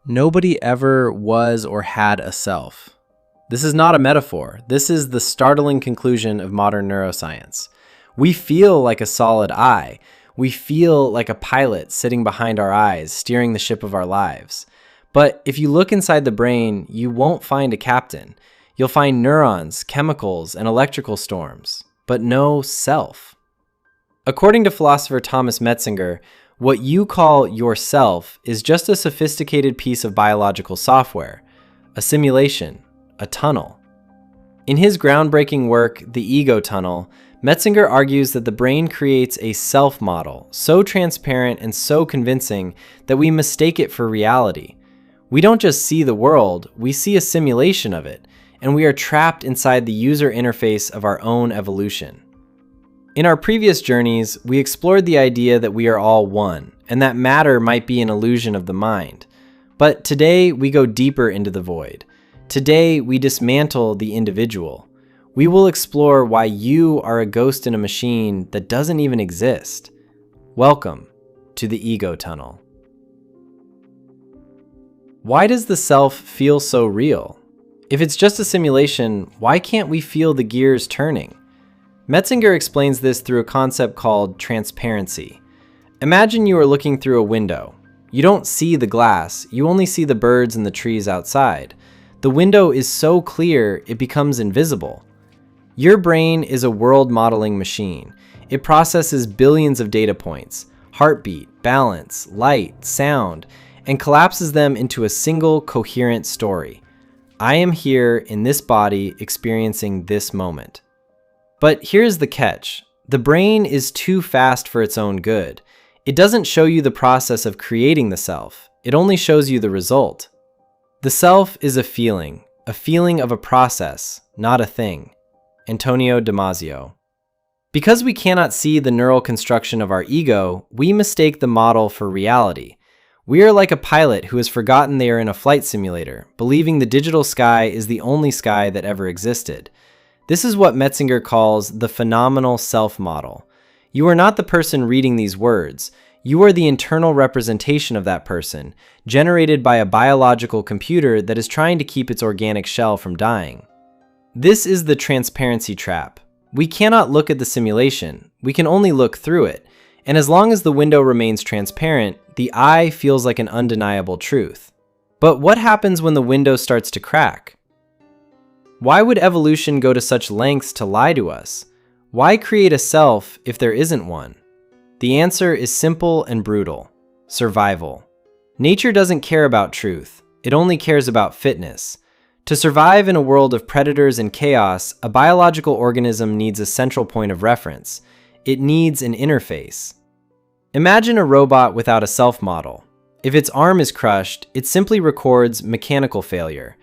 Nobody ever was or had a self. This is not a metaphor. This is the startling conclusion of modern neuroscience. We feel like a solid I. We feel like a pilot sitting behind our eyes, steering the ship of our lives. But if you look inside the brain, you won't find a captain. You'll find neurons, chemicals, and electrical storms, but no self. According to philosopher Thomas Metzinger, what you call yourself is just a sophisticated piece of biological software, a simulation, a tunnel. In his groundbreaking work, The Ego Tunnel, Metzinger argues that the brain creates a self model so transparent and so convincing that we mistake it for reality. We don't just see the world, we see a simulation of it, and we are trapped inside the user interface of our own evolution. In our previous journeys, we explored the idea that we are all one, and that matter might be an illusion of the mind. But today, we go deeper into the void. Today, we dismantle the individual. We will explore why you are a ghost in a machine that doesn't even exist. Welcome to the Ego Tunnel. Why does the self feel so real? If it's just a simulation, why can't we feel the gears turning? Metzinger explains this through a concept called transparency. Imagine you are looking through a window. You don't see the glass, you only see the birds and the trees outside. The window is so clear, it becomes invisible. Your brain is a world modeling machine. It processes billions of data points, heartbeat, balance, light, sound, and collapses them into a single coherent story. I am here in this body experiencing this moment. But here's the catch. The brain is too fast for its own good. It doesn't show you the process of creating the self. It only shows you the result. The self is a feeling of a process, not a thing. Antonio Damasio. Because we cannot see the neural construction of our ego, we mistake the model for reality. We are like a pilot who has forgotten they are in a flight simulator, believing the digital sky is the only sky that ever existed. This is what Metzinger calls the phenomenal self-model. You are not the person reading these words. You are the internal representation of that person, generated by a biological computer that is trying to keep its organic shell from dying. This is the transparency trap. We cannot look at the simulation. We can only look through it. And as long as the window remains transparent, the eye feels like an undeniable truth. But what happens when the window starts to crack? Why would evolution go to such lengths to lie to us? Why create a self if there isn't one? The answer is simple and brutal: survival. Nature doesn't care about truth. It only cares about fitness. To survive in a world of predators and chaos, a biological organism needs a central point of reference. It needs an interface. Imagine a robot without a self model. If its arm is crushed, it simply records mechanical failure.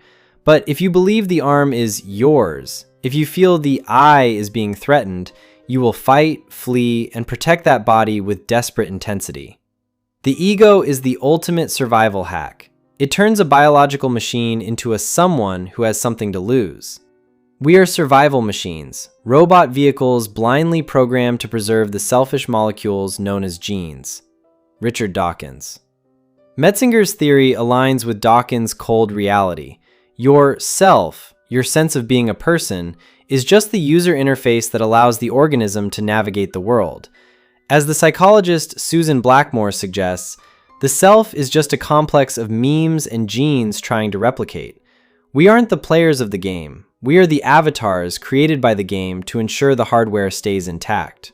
But if you believe the arm is yours, if you feel the I is being threatened, you will fight, flee, and protect that body with desperate intensity. The ego is the ultimate survival hack. It turns a biological machine into a someone who has something to lose. We are survival machines, robot vehicles blindly programmed to preserve the selfish molecules known as genes. Richard Dawkins. Metzinger's theory aligns with Dawkins' cold reality. Your self, your sense of being a person, is just the user interface that allows the organism to navigate the world. As the psychologist Susan Blackmore suggests, the self is just a complex of memes and genes trying to replicate. We aren't the players of the game. We are the avatars created by the game to ensure the hardware stays intact.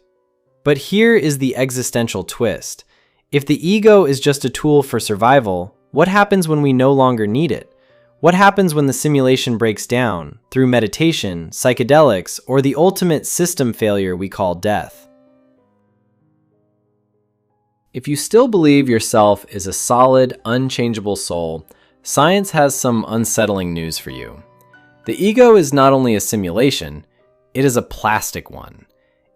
But here is the existential twist. If the ego is just a tool for survival, what happens when we no longer need it? What happens when the simulation breaks down through meditation, psychedelics, or the ultimate system failure we call death? If you still believe yourself is a solid, unchangeable soul, science has some unsettling news for you. The ego is not only a simulation, it is a plastic one.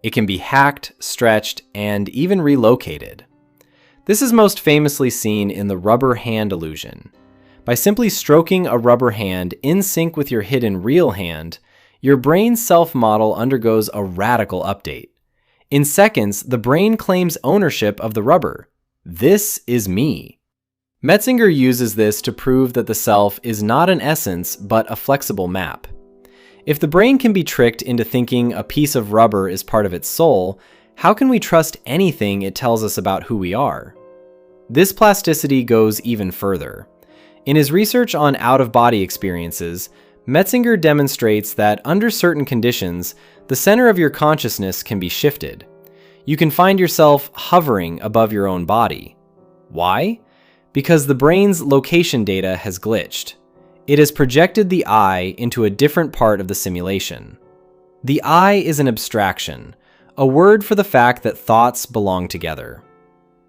It can be hacked, stretched, and even relocated. This is most famously seen in the rubber hand illusion. By simply stroking a rubber hand in sync with your hidden real hand, your brain's self-model undergoes a radical update. In seconds, the brain claims ownership of the rubber. This is me. Metzinger uses this to prove that the self is not an essence, but a flexible map. If the brain can be tricked into thinking a piece of rubber is part of its soul, how can we trust anything it tells us about who we are? This plasticity goes even further. In his research on out-of-body experiences, Metzinger demonstrates that under certain conditions, the center of your consciousness can be shifted. You can find yourself hovering above your own body. Why? Because the brain's location data has glitched. It has projected the I into a different part of the simulation. The I is an abstraction, a word for the fact that thoughts belong together.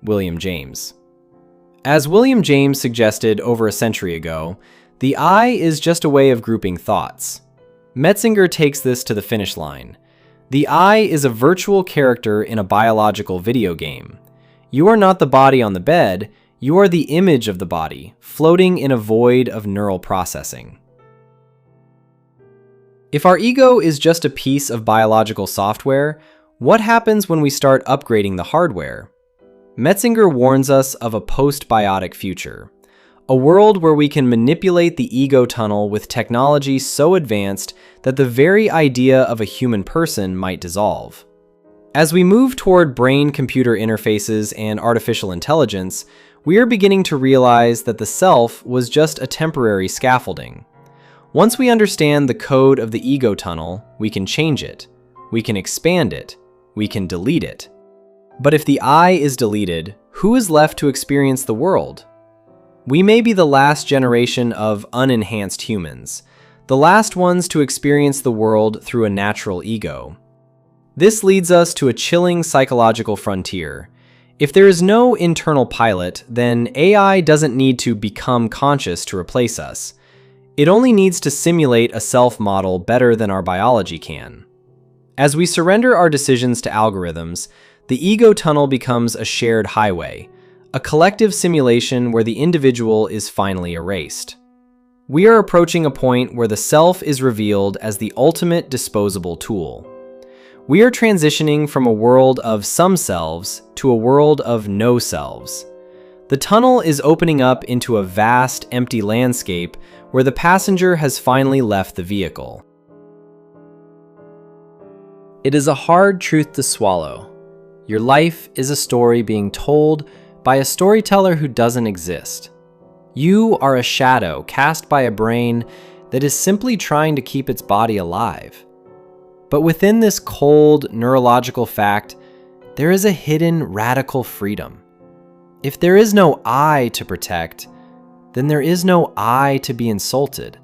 William James. As William James suggested over a century ago, the I is just a way of grouping thoughts. Metzinger takes this to the finish line. The I is a virtual character in a biological video game. You are not the body on the bed, you are the image of the body, floating in a void of neural processing. If our ego is just a piece of biological software, what happens when we start upgrading the hardware? Metzinger warns us of a postbiotic future, a world where we can manipulate the ego tunnel with technology so advanced that the very idea of a human person might dissolve. As we move toward brain-computer interfaces and artificial intelligence, we are beginning to realize that the self was just a temporary scaffolding. Once we understand the code of the ego tunnel, we can change it, we can expand it, we can delete it. But if the I is deleted, who is left to experience the world? We may be the last generation of unenhanced humans, the last ones to experience the world through a natural ego. This leads us to a chilling psychological frontier. If there is no internal pilot, then AI doesn't need to become conscious to replace us. It only needs to simulate a self model better than our biology can. As we surrender our decisions to algorithms, the ego tunnel becomes a shared highway, a collective simulation where the individual is finally erased. We are approaching a point where the self is revealed as the ultimate disposable tool. We are transitioning from a world of some selves to a world of no selves. The tunnel is opening up into a vast, empty landscape where the passenger has finally left the vehicle. It is a hard truth to swallow. Your life is a story being told by a storyteller who doesn't exist. You are a shadow cast by a brain that is simply trying to keep its body alive. But within this cold, neurological fact, there is a hidden radical freedom. If there is no I to protect, then there is no I to be insulted,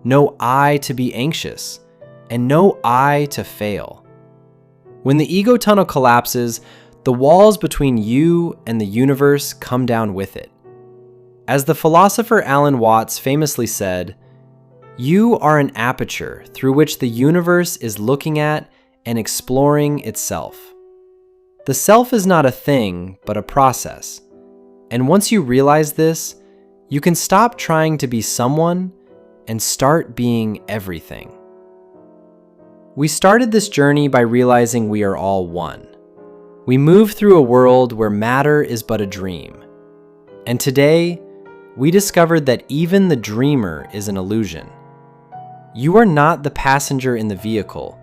no I to be anxious, and no I to fail. When the ego tunnel collapses, the walls between you and the universe come down with it. As the philosopher Alan Watts famously said, "You are an aperture through which the universe is looking at and exploring itself." The self is not a thing, but a process. And once you realize this, you can stop trying to be someone and start being everything. We started this journey by realizing we are all one. We move through a world where matter is but a dream. And today, we discovered that even the dreamer is an illusion. You are not the passenger in the vehicle.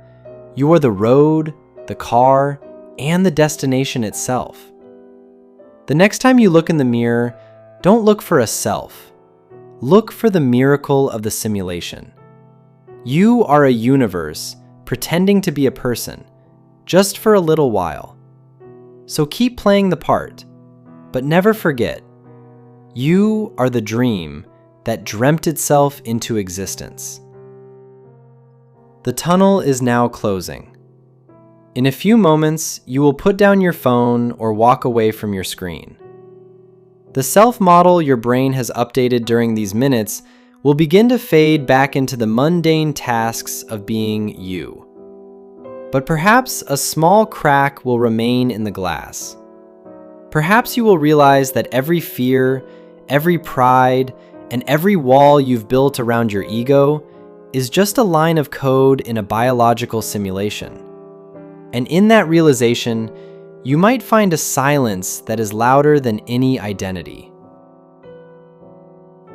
You are the road, the car, and the destination itself. The next time you look in the mirror, don't look for a self. Look for the miracle of the simulation. You are a universe pretending to be a person, just for a little while. So keep playing the part, but never forget, you are the dream that dreamt itself into existence. The tunnel is now closing. In a few moments, you will put down your phone or walk away from your screen. The self-model your brain has updated during these minutes will begin to fade back into the mundane tasks of being you. But perhaps a small crack will remain in the glass. Perhaps you will realize that every fear, every pride, and every wall you've built around your ego is just a line of code in a biological simulation. And in that realization, you might find a silence that is louder than any identity.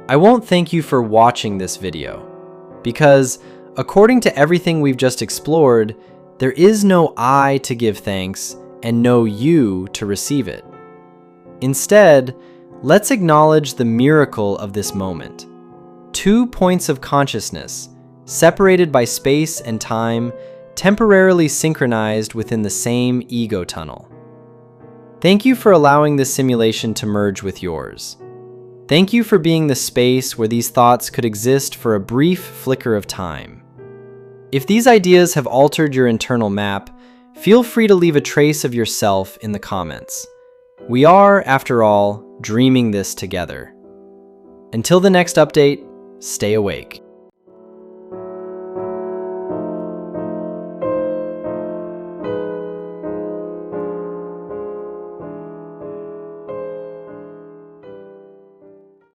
I won't thank you for watching this video, because according to everything we've just explored, there is no I to give thanks and no you to receive it. Instead, let's acknowledge the miracle of this moment. 2 points of consciousness, separated by space and time, temporarily synchronized within the same ego tunnel. Thank you for allowing this simulation to merge with yours. Thank you for being the space where these thoughts could exist for a brief flicker of time. If these ideas have altered your internal map, feel free to leave a trace of yourself in the comments. We are, after all, dreaming this together. Until the next update, stay awake.